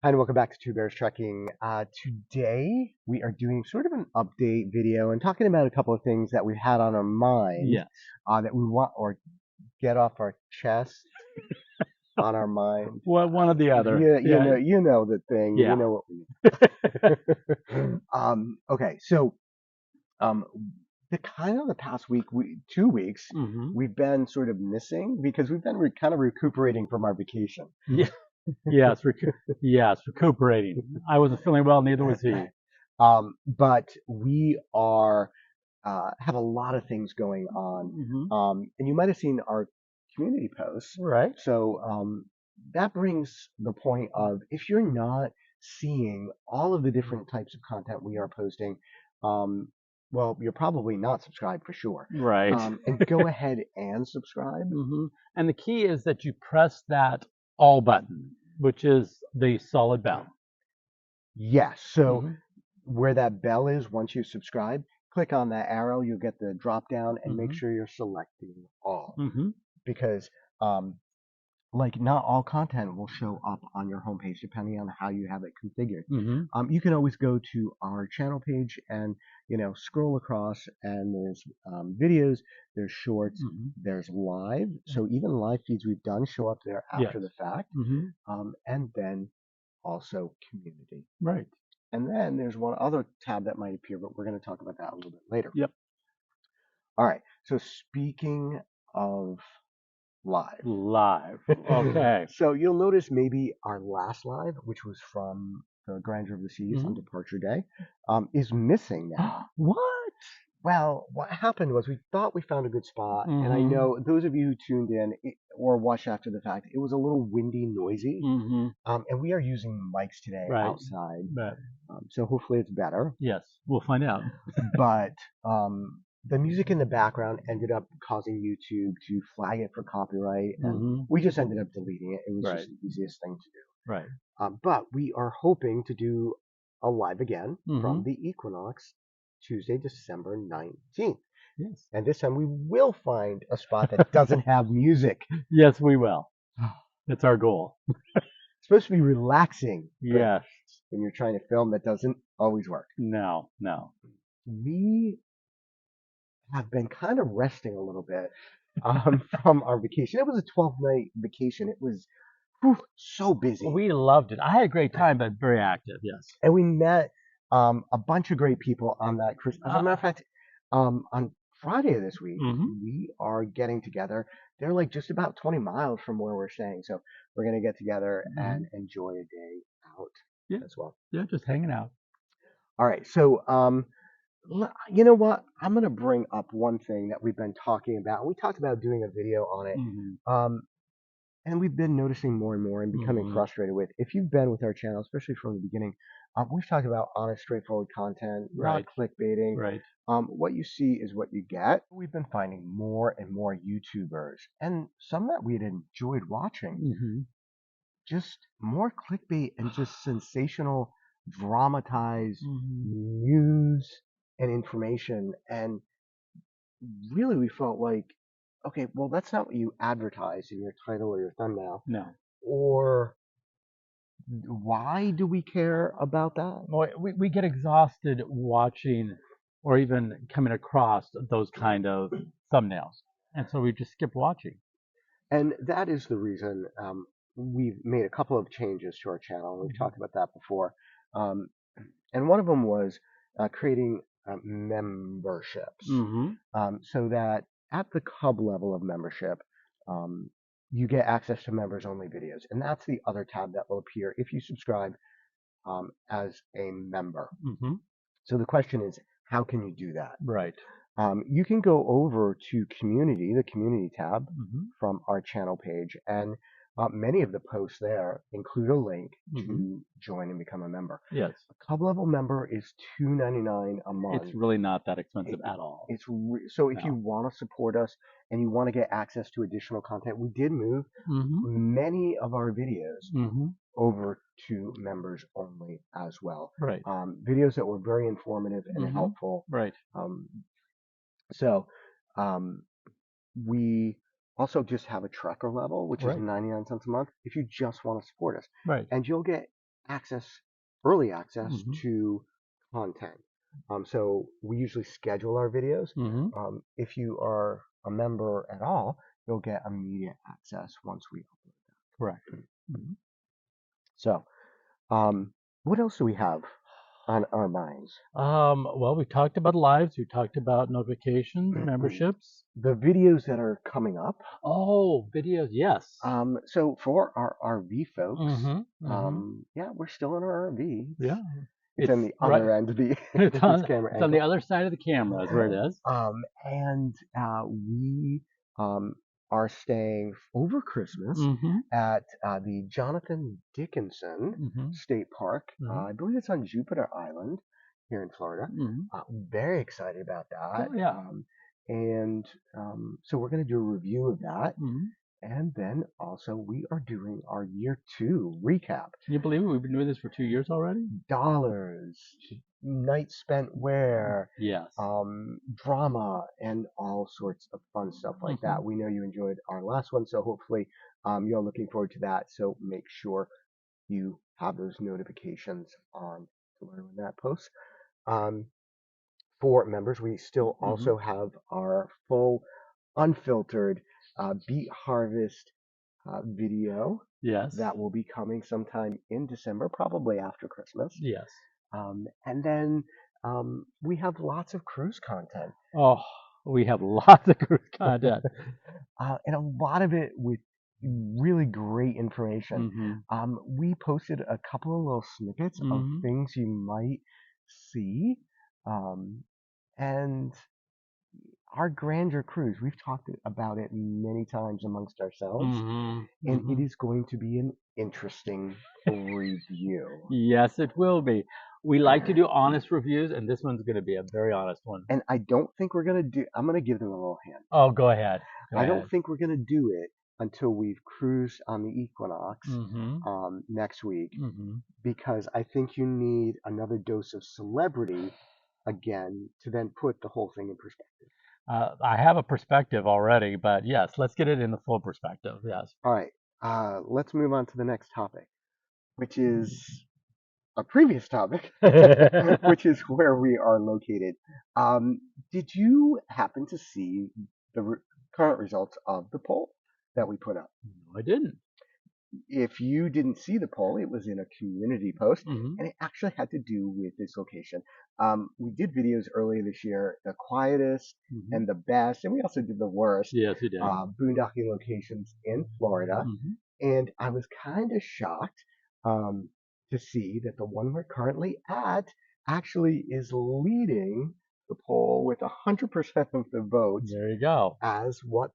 Hi, and welcome back to Two Bears Trekking. Today we are doing sort of an update video and talking about a couple of things that we've had on our mind Yes. that we want or get off our chest on our mind. Well, one or the other. You know the thing. Yeah. You know what we mean. Okay, so the past week, 2 weeks, hmm we've been sort of missing because we've been kind of recuperating from our vacation. Yeah. Yes. Yes. Recuperating. I wasn't feeling well. Neither was he. But we are have a lot of things going on. hmm And you might have seen our community posts. Right. So that brings the point of if you're not seeing all of the different types of content we are posting, um, well, you're probably not subscribed for sure. Right. And go ahead and subscribe. And the key is that you press that all button, which is the solid bell. Yes. So Mhm. where that bell is, once you subscribe, click on that arrow, you'll get the drop down and make Mhm. sure you're selecting all Mhm. because like not all content will show up on your homepage depending on how you have it configured. Mhm. You can always go to our channel page and scroll across and there's videos, there's shorts, Mhm. there's live. So even live feeds we've done show up there Yes. after the fact, Mhm. and then also community. Right. And then there's one other tab that might appear, but we're going to talk about that a little bit later. Yep. All right. So speaking of live, Live. Okay. so you'll notice maybe our last live, which was from the Grandeur of the Seas on Mhm. Departure Day, is missing now. What? Well, what happened was we thought we found a good spot, and I Mhm. know those of you who tuned in or watched after the fact, it was a little windy, noisy, Mhm. and we are using mics today Right. outside, But so hopefully it's better. yes, we'll find out. But the music in the background ended up causing YouTube to flag it for copyright, and Mhm. we just ended up deleting it. It was Right. just the easiest thing to do. Right. But we are hoping to do a live again from Mhm. the equinox Tuesday, December 19th. Yes. And this time we will find a spot that doesn't have music. Yes, we will. That's our goal. It's supposed to be relaxing, but Yes. when you're trying to film, that doesn't always work. No. No. We have been kind of resting a little bit from our vacation. It was a 12-night vacation. It was so busy. We loved it. I had a great time, but very active. Yes. And we met a bunch of great people on that cruise. As a matter of fact, on Friday of this week, Mhm. we are getting together. They're like just about 20 miles from where we're staying. So we're going to get together and Mhm. enjoy a day out Yeah. as well. Yeah. Just hanging out. All right. So, you know what? I'm going to bring up one thing that we've been talking about. We talked about doing a video on it. Mhm. Um, and we've been noticing more and more and becoming Mhm. frustrated with. If you've been with our channel, especially from the beginning, we've talked about honest, straightforward content, not Right. clickbaiting. Right. What you see is what you get. We've been finding more and more YouTubers, and some that we had enjoyed watching, Mhm. just more clickbait and just sensational, dramatized Mhm. news and information. And really, we felt like, okay, well, that's not what you advertise in your title or your thumbnail. No. Or why do we care about that? Well, we get exhausted watching or even coming across those kind of thumbnails, and so we just skip watching. And that is the reason we've made a couple of changes to our channel. We've Mhm. talked about that before. Um, and one of them was creating memberships Mhm. so that at the Cub level of membership, um, you get access to members only videos. And that's the other tab that will appear if you subscribe as a member. Mhm. So the question is, how can you do that? Right. You can go over to community, the community tab Mhm. from our channel page, and many of the posts there include a link Mhm. to join and become a member. Yes. A Cub level member is $2.99 a month. It's really not that expensive It- at all. so if you No. want to support us and you want to get access to additional content, we did move Mhm. many of our videos Mhm. over to members only as well. Right. Videos that were very informative and Mhm. helpful. Right. Um, so um, we also just have a Trekker level, which is Right. 99 cents a month if you just want to support us. Right. And you'll get early access Mm-hmm. to content. So we usually schedule our videos. Mm-hmm. If you are a member at all, you'll get immediate access once we upload Correct. that. Mm-hmm. So, what else do we have on our minds? Well, we talked about lives. We talked about notifications, memberships. The videos that are coming up. Oh, videos. Yes. So for our RV folks, Mm-hmm. Mm-hmm. yeah, we're still in our RV. Yeah. It's on the right. other end of the It's this on camera it's on the angle. other side of the camera. Is where it is. And we are staying over Christmas Mm-hmm. at the Jonathan Dickinson Mm-hmm. State Park. Mm-hmm. I believe it's on Jupiter Island here in Florida. Mm-hmm. Very excited about that. Oh yeah. And so we're going to do a review of that. Mm-hmm. And then also we are doing our year 2 recap. Can you believe it? We've been doing this for 2 years already. Dollars, nights spent where, Yes. drama, and all sorts of fun stuff like that. We know you enjoyed our last one, so hopefully you're looking forward to that. So make sure you have those notifications on to learn when that posts. For members, we still Mm-hmm. also have our full unfiltered beet harvest video Yes. that will be coming sometime in December, probably after Christmas. Yes. And then we have lots of cruise content. Oh, we have lots of cruise content. And a lot of it with really great information. Mm-hmm. We posted a couple of little snippets of Mm-hmm. things you might see. And our Grandeur cruise, we've talked about it many times amongst ourselves, Mm-hmm. and Mm-hmm. it is going to be an interesting review. Yes, it will be. We like to do honest reviews, and this one's going to be a very honest one. And I don't think we're going to do, I'm going to give them a little hint. Oh, go ahead. I don't think we're going to do it until we've cruised on the equinox Mm-hmm. next week, Mm-hmm. because I think you need another dose of celebrity again to then put the whole thing in perspective. I have a perspective already, but yes, let's get it in the full perspective. Yes. All right, let's move on to the next topic, which is a previous topic, which is where we are located. Did you happen to see the current results of the poll that we put up? No, I didn't. If you didn't see the poll, it was in a community post, Mm-hmm. and it actually had to do with this location. We did videos earlier this year, the quietest Mm-hmm. and the best, and we also did the worst Yes, we did. boondocking locations in Florida. Mm-hmm. And I was kind of shocked to see that the one we're currently at actually is leading the poll with 100% of the votes There you go. as what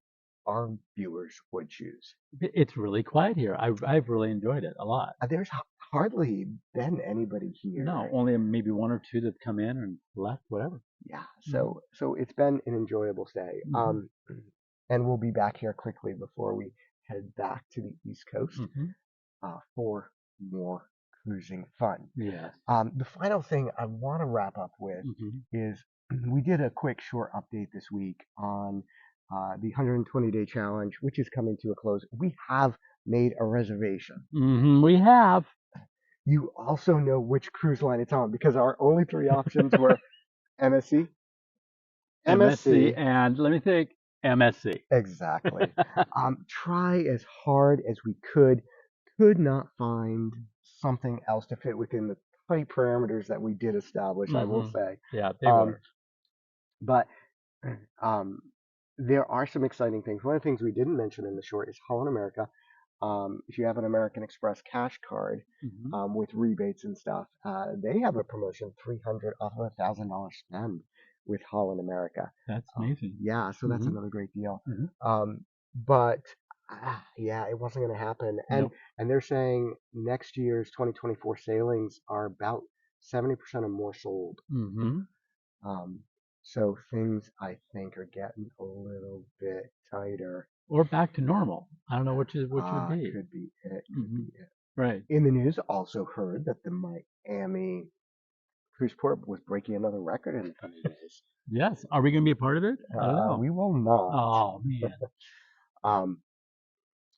our viewers would choose. It's really quiet here. I've really enjoyed it a lot. There's hardly been anybody here. No, only maybe one or two that come in and left, whatever. Yeah, so it's been an enjoyable stay. Mm-hmm. And we'll be back here quickly before we head back to the East Coast Mm-hmm. for more cruising fun. Yes. The final thing I want to wrap up with is we did a quick short update this week on the 120-day challenge, which is coming to a close. We have made a reservation. Mm-hmm. We have. You also know which cruise line it's on, because our only 3 options were MSC, MSC, and let me think, MSC. Exactly. Try as hard as we could not find something else to fit within the tight parameters that we did establish, I will say. Yeah, they were. But there are some exciting things. One of the things we didn't mention in the short is Holland America. If you have an American Express cash card with rebates and stuff, they have a promotion, $300 off of $1,000 spend with Holland America. That's amazing. Yeah, so that's another great deal. But yeah, it wasn't going to happen. And they're saying next year's 2024 sailings are about 70% or more sold. So things, I think, are getting a little bit tighter. Or back to normal. I don't know which would be. Could be it. Could be it. Right. In the news, also heard that the Miami cruise port was breaking another record in the coming days. Yes. Are we going to be a part of it? I don't know. We will not. Oh man.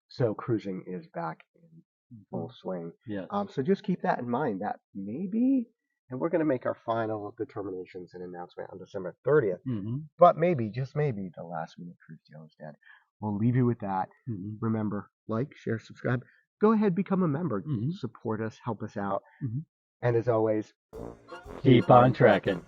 So cruising is back in full swing. Yes. So just keep that in mind that maybe, and we're going to make our final determinations and announcement on December 30th, but maybe, just maybe, the last minute truth deal is dead. We'll leave you with that. Remember, like, share, subscribe. Go ahead, become a member. Support us, help us out. And as always, Keep on trekking.